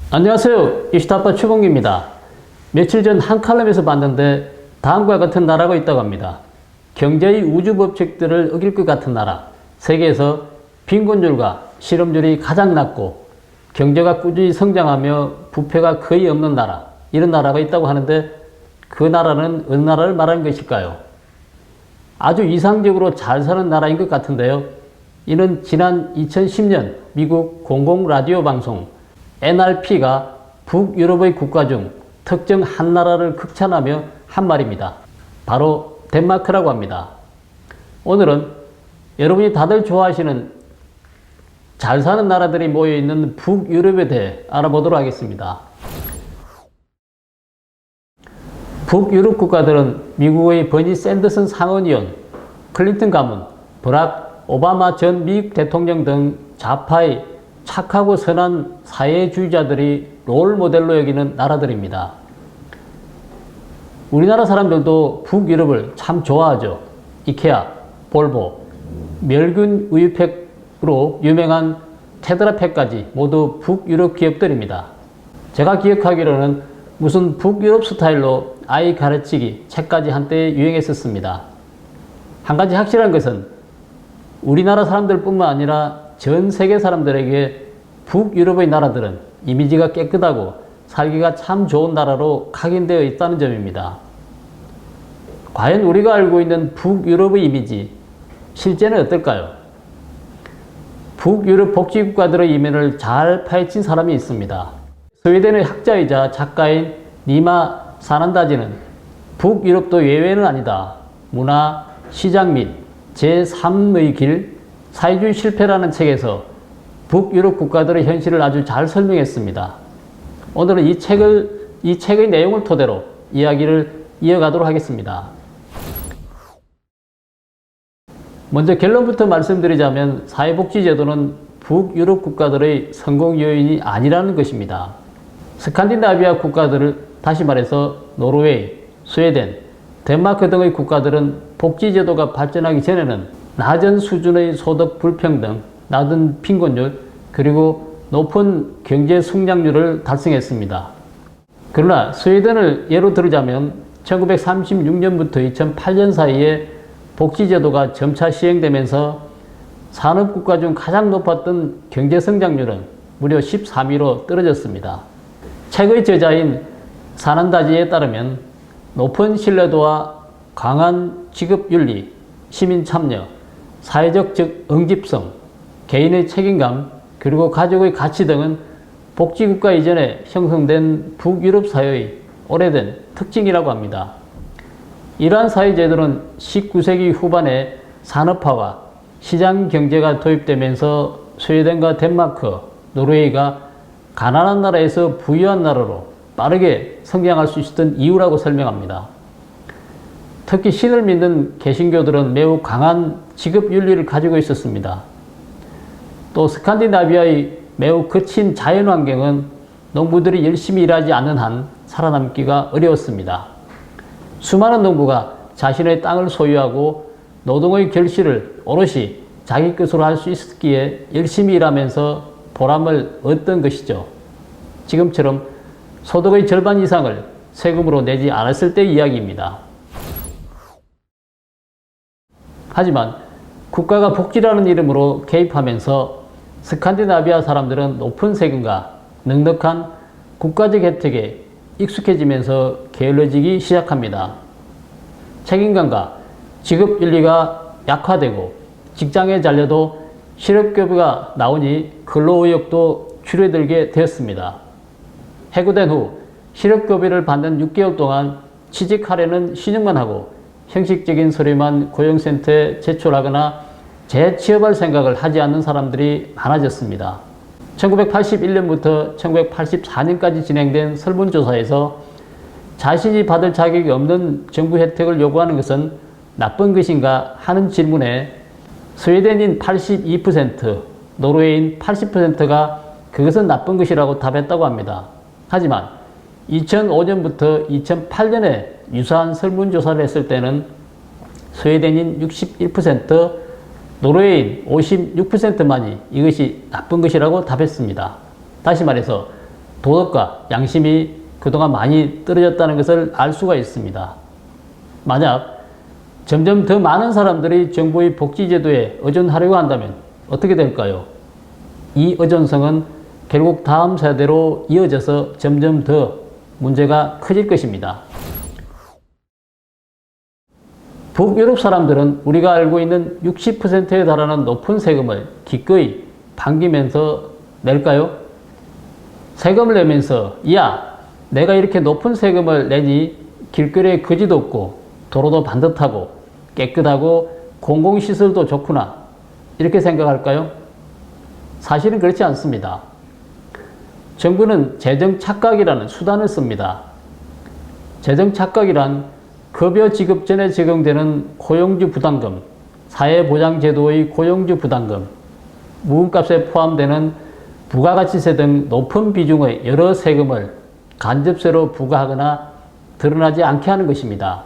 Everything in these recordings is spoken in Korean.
안녕하세요. 이슈타파 추봉기입니다. 며칠 전 한 칼럼에서 봤는데 다음과 같은 나라가 있다고 합니다. 경제의 우주 법칙들을 어길 것 같은 나라. 세계에서 빈곤율과 실업률이 가장 낮고 경제가 꾸준히 성장하며 부패가 거의 없는 나라. 이런 나라가 있다고 하는데 그 나라는 어느 나라를 말하는 것일까요? 아주 이상적으로 잘 사는 나라인 것 같은데요. 이는 지난 2010년 미국 공공라디오 방송 NRP가 북유럽의 국가 중 특정 한 나라를 극찬하며 한 말입니다. 바로 덴마크라고 합니다. 오늘은 여러분이 다들 좋아하시는 잘 사는 나라들이 모여있는 북유럽에 대해 알아보도록 하겠습니다. 북유럽 국가들은 미국의 버니 샌더슨 상원의원, 클린턴 가문, 버락 오바마 전 미국 대통령 등 좌파의 착하고 선한 사회주의자들이 롤모델로 여기는 나라들입니다. 우리나라 사람들도 북유럽을 참 좋아하죠. 이케아, 볼보, 멸균 우유팩으로 유명한 테드라팩까지 모두 북유럽 기업들입니다. 제가 기억하기로는 무슨 북유럽 스타일로 아이 가르치기 책까지 한때 유행했었습니다. 한 가지 확실한 것은 우리나라 사람들뿐만 아니라 전 세계 사람들에게 북유럽의 나라들은 이미지가 깨끗하고 살기가 참 좋은 나라로 각인되어 있다는 점입니다. 과연 우리가 알고 있는 북유럽의 이미지, 실제는 어떨까요? 북유럽 복지국가들의 이면을 잘 파헤친 사람이 있습니다. 스웨덴의 학자이자 작가인 니마 사난다지는 북유럽도 예외는 아니다. 문화, 시장 및 제3의 길, 사회주의 실패라는 책에서 북유럽 국가들의 현실을 아주 잘 설명했습니다. 오늘은 이 책의 내용을 토대로 이야기를 이어가도록 하겠습니다. 먼저 결론부터 말씀드리자면 사회복지제도는 북유럽 국가들의 성공 요인이 아니라는 것입니다. 스칸디나비아 국가들을 다시 말해서 노르웨이, 스웨덴, 덴마크 등의 국가들은 복지제도가 발전하기 전에는 낮은 수준의 소득 불평등, 낮은 빈곤율, 그리고 높은 경제 성장률을 달성했습니다. 그러나 스웨덴을 예로 들자면 1936년부터 2008년 사이에 복지제도가 점차 시행되면서 산업국가 중 가장 높았던 경제 성장률은 무려 13위로 떨어졌습니다. 책의 저자인 사난다지에 따르면 높은 신뢰도와 강한 직업윤리, 시민 참여, 사회적 응집성, 개인의 책임감, 그리고 가족의 가치 등은 복지국가 이전에 형성된 북유럽 사회의 오래된 특징이라고 합니다. 이러한 사회제도는 19세기 후반에 산업화와 시장 경제가 도입되면서 스웨덴과 덴마크, 노르웨이가 가난한 나라에서 부유한 나라로 빠르게 성장할 수 있었던 이유라고 설명합니다. 특히 신을 믿는 개신교들은 매우 강한 직업윤리를 가지고 있었습니다. 또 스칸디나비아의 매우 거친 자연환경은 농부들이 열심히 일하지 않는 한 살아남기가 어려웠습니다. 수많은 농부가 자신의 땅을 소유하고 노동의 결실을 오롯이 자기 것으로 할 수 있었기에 열심히 일하면서 보람을 얻던 것이죠. 지금처럼 소득의 절반 이상을 세금으로 내지 않았을 때의 이야기입니다. 하지만 국가가 복지라는 이름으로 개입하면서 스칸디나비아 사람들은 높은 세금과 넉넉한 국가적 혜택에 익숙해지면서 게을러지기 시작합니다. 책임감과 직업윤리가 약화되고 직장에 잘려도 실업급여가 나오니 근로의욕도 줄어들게 되었습니다. 해고된 후 실업급여를 받는 6개월 동안 취직하려는 신용만 하고 형식적인 서류만 고용센터에 제출하거나 재취업할 생각을 하지 않는 사람들이 많아졌습니다. 1981년부터 1984년까지 진행된 설문조사에서 자신이 받을 자격이 없는 정부 혜택을 요구하는 것은 나쁜 것인가 하는 질문에 스웨덴인 82%, 노르웨이인 80%가 그것은 나쁜 것이라고 답했다고 합니다. 하지만 2005년부터 2008년에 유사한 설문조사를 했을 때는 스웨덴인 61%, 노르웨이인 56%만이 이것이 나쁜 것이라고 답했습니다. 다시 말해서 도덕과 양심이 그동안 많이 떨어졌다는 것을 알 수가 있습니다. 만약 점점 더 많은 사람들이 정부의 복지제도에 의존하려고 한다면 어떻게 될까요? 이 의존성은 결국 다음 세대로 이어져서 점점 더 문제가 커질 것입니다. 북유럽 사람들은 우리가 알고 있는 60%에 달하는 높은 세금을 기꺼이 반기면서 낼까요? 세금을 내면서 야, 내가 이렇게 높은 세금을 내니 길거리에 거지도 없고 도로도 반듯하고 깨끗하고 공공시설도 좋구나 이렇게 생각할까요? 사실은 그렇지 않습니다. 정부는 재정착각이라는 수단을 씁니다. 재정착각이란 급여 지급 전에 적용되는 고용주 부담금, 사회보장제도의 고용주 부담금, 묵은값에 포함되는 부가가치세 등 높은 비중의 여러 세금을 간접세로 부과하거나 드러나지 않게 하는 것입니다.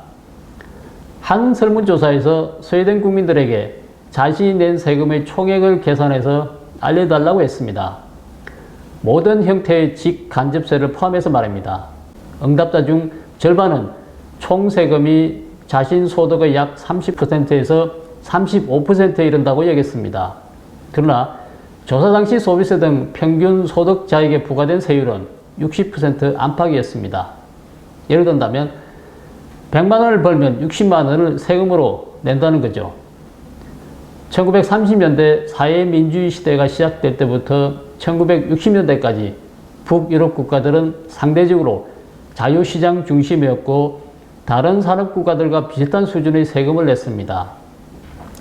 한 설문조사에서 스웨덴 국민들에게 자신이 낸 세금의 총액을 계산해서 알려달라고 했습니다. 모든 형태의 직간접세를 포함해서 말입니다. 응답자 중 절반은 총 세금이 자신 소득의 약 30%에서 35%에 이른다고 여겼습니다. 그러나 조사 당시 소비세 등 평균 소득자에게 부과된 세율은 60% 안팎이었습니다. 예를 든다면 100만 원을 벌면 60만 원을 세금으로 낸다는 거죠. 1930년대 사회민주주의 시대가 시작될 때부터 1960년대까지 북유럽 국가들은 상대적으로 자유시장 중심이었고 다른 산업국가들과 비슷한 수준의 세금을 냈습니다.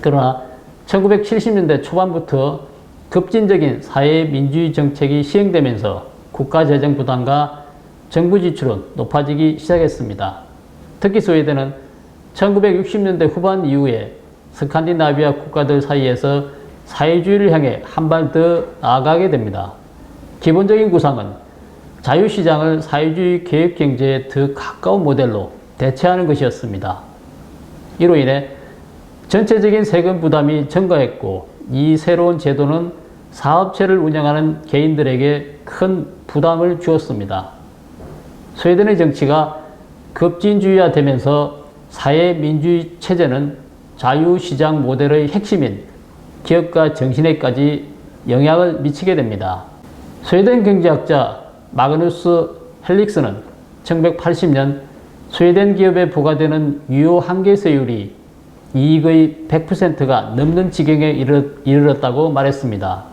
그러나 1970년대 초반부터 급진적인 사회민주주의 정책이 시행되면서 국가재정 부담과 정부 지출은 높아지기 시작했습니다. 특히 스웨덴은 1960년대 후반 이후에 스칸디나비아 국가들 사이에서 사회주의를 향해 한 발 더 나아가게 됩니다. 기본적인 구상은 자유시장을 사회주의 계획경제에 더 가까운 모델로 대체하는 것이었습니다. 이로 인해 전체적인 세금 부담이 증가했고 이 새로운 제도는 사업체를 운영하는 개인들에게 큰 부담을 주었습니다. 스웨덴의 정치가 급진주의화되면서 사회민주주의 체제는 자유시장 모델의 핵심인 기업가 정신에까지 영향을 미치게 됩니다. 스웨덴 경제학자 마그누스 헬릭스는 1980년 스웨덴 기업에 부과되는 유효 한계세율이 이익의 100%가 넘는 지경에 이르렀다고 말했습니다.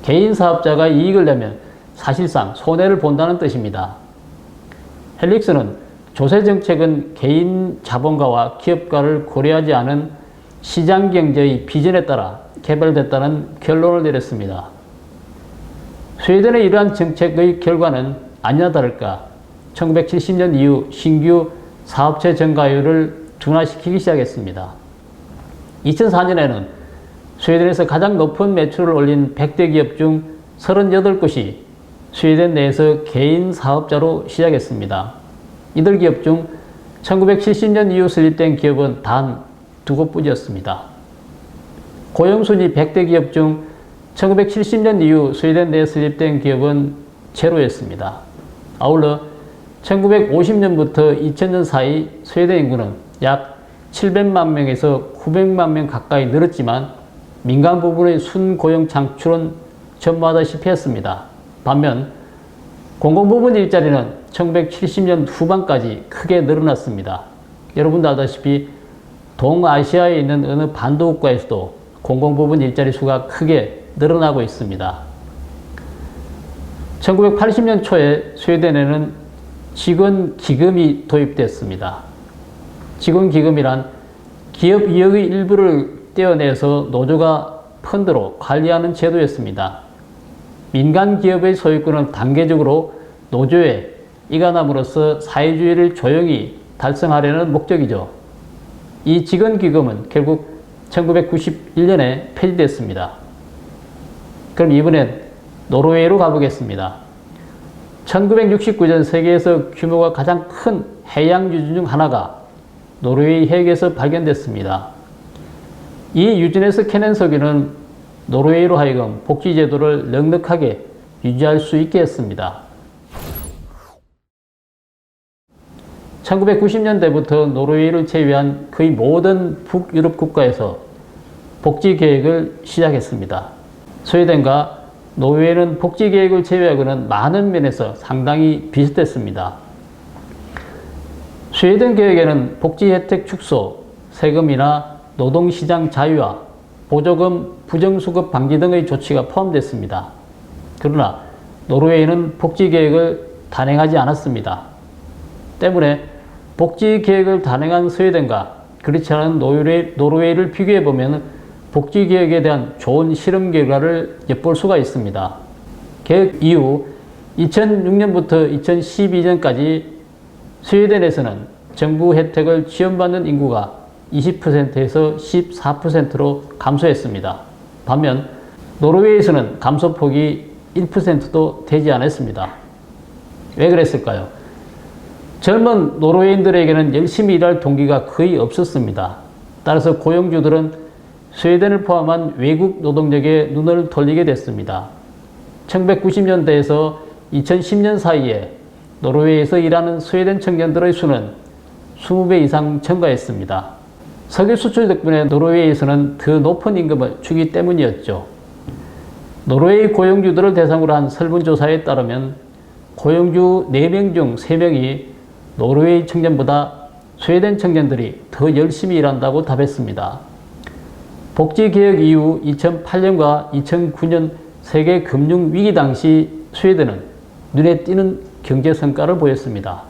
개인 사업자가 이익을 내면 사실상 손해를 본다는 뜻입니다. 헬릭스는 조세정책은 개인 자본가와 기업가를 고려하지 않은 시장경제의 비전에 따라 개발됐다는 결론을 내렸습니다. 스웨덴의 이러한 정책의 결과는 아니나 다를까 1970년 이후 신규 사업체 증가율을 둔화시키기 시작했습니다. 2004년에는 스웨덴에서 가장 높은 매출을 올린 100대 기업 중 38곳이 스웨덴 내에서 개인 사업자로 시작했습니다. 이들 기업 중 1970년 이후 설립된 기업은 단 2곳뿐이었습니다. 고용순위 100대 기업 중 1970년 이후 스웨덴 내에 설립된 기업은 제로였습니다. 아울러 1950년부터 2000년 사이 스웨덴 인구는 약 700만 명에서 900만 명 가까이 늘었지만 민간 부분의 순고용 창출은 전무하다시피 했습니다. 반면 공공부문 일자리는 1970년 후반까지 크게 늘어났습니다. 여러분도 알다시피 동아시아에 있는 어느 반도국가에서도 공공부문 일자리 수가 크게 늘어나고 있습니다. 1980년 초에 스웨덴에는 직원기금이 도입됐습니다. 직원기금이란 기업 이익의 일부를 떼어내서 노조가 펀드로 관리하는 제도였습니다. 민간 기업의 소유권은 단계적으로 노조에 이관함으로써 사회주의를 조용히 달성하려는 목적이죠. 이 직원기금은 결국 1991년에 폐지됐습니다. 그럼 이번엔 노르웨이로 가보겠습니다. 1969년 세계에서 규모가 가장 큰 해양 유진 중 하나가 노르웨이 해역에서 발견됐습니다. 이 유진에서 캐낸 석유는 노르웨이로 하여금 복지제도를 넉넉하게 유지할 수 있게 했습니다. 1990년대부터 노르웨이를 제외한 거의 모든 북유럽 국가에서 복지 계획을 시작했습니다. 스웨덴과 노르웨이는 복지 계획을 제외하고는 많은 면에서 상당히 비슷했습니다. 스웨덴 계획에는 복지 혜택 축소, 세금이나 노동시장 자유화, 보조금 부정수급 방지 등의 조치가 포함됐습니다. 그러나 노르웨이는 복지 계획을 단행하지 않았습니다. 때문에 복지 계획을 단행한 스웨덴과 그렇지 않은 노르웨이를 비교해보면 복지 계획에 대한 좋은 실험 결과를 엿볼 수가 있습니다. 계획 이후 2006년부터 2012년까지 스웨덴에서는 정부 혜택을 지원받는 인구가 20%에서 14%로 감소했습니다. 반면 노르웨이에서는 감소폭이 1%도 되지 않았습니다. 왜 그랬을까요? 젊은 노르웨이인들에게는 열심히 일할 동기가 거의 없었습니다. 따라서 고용주들은 스웨덴을 포함한 외국 노동력에 눈을 돌리게 됐습니다. 1990년대에서 2010년 사이에 노르웨이에서 일하는 스웨덴 청년들의 수는 20배 이상 증가했습니다. 석유 수출 덕분에 노르웨이에서는 더 높은 임금을 주기 때문이었죠. 노르웨이 고용주들을 대상으로 한 설문조사에 따르면 고용주 4명 중 3명이 노르웨이 청년보다 스웨덴 청년들이 더 열심히 일한다고 답했습니다. 복지개혁 이후 2008년과 2009년 세계 금융위기 당시 스웨덴은 눈에 띄는 경제 성과를 보였습니다.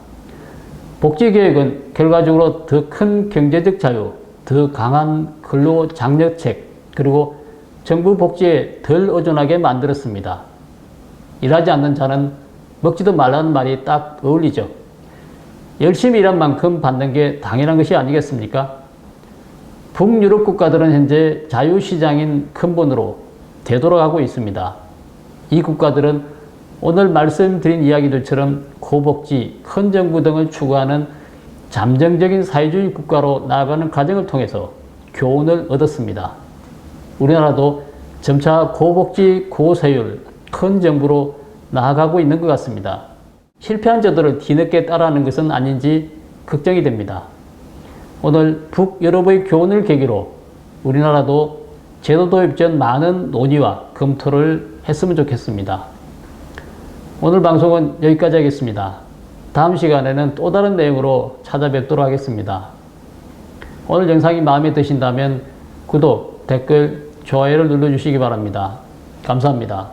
복지개혁은 결과적으로 더 큰 경제적 자유, 더 강한 근로 장려책, 그리고 정부 복지에 덜 의존하게 만들었습니다. 일하지 않는 자는 먹지도 말라는 말이 딱 어울리죠. 열심히 일한 만큼 받는 게 당연한 것이 아니겠습니까? 북유럽 국가들은 현재 자유시장인 근본으로 되돌아가고 있습니다. 이 국가들은 오늘 말씀드린 이야기들처럼 고복지, 큰 정부 등을 추구하는 잠정적인 사회주의 국가로 나아가는 과정을 통해서 교훈을 얻었습니다. 우리나라도 점차 고복지, 고세율, 큰 정부로 나아가고 있는 것 같습니다. 실패한 저들을 뒤늦게 따라하는 것은 아닌지 걱정이 됩니다. 오늘 북유럽의 교훈을 계기로 우리나라도 제도 도입 전 많은 논의와 검토를 했으면 좋겠습니다. 오늘 방송은 여기까지 하겠습니다. 다음 시간에는 또 다른 내용으로 찾아뵙도록 하겠습니다. 오늘 영상이 마음에 드신다면 구독, 댓글, 좋아요를 눌러주시기 바랍니다. 감사합니다.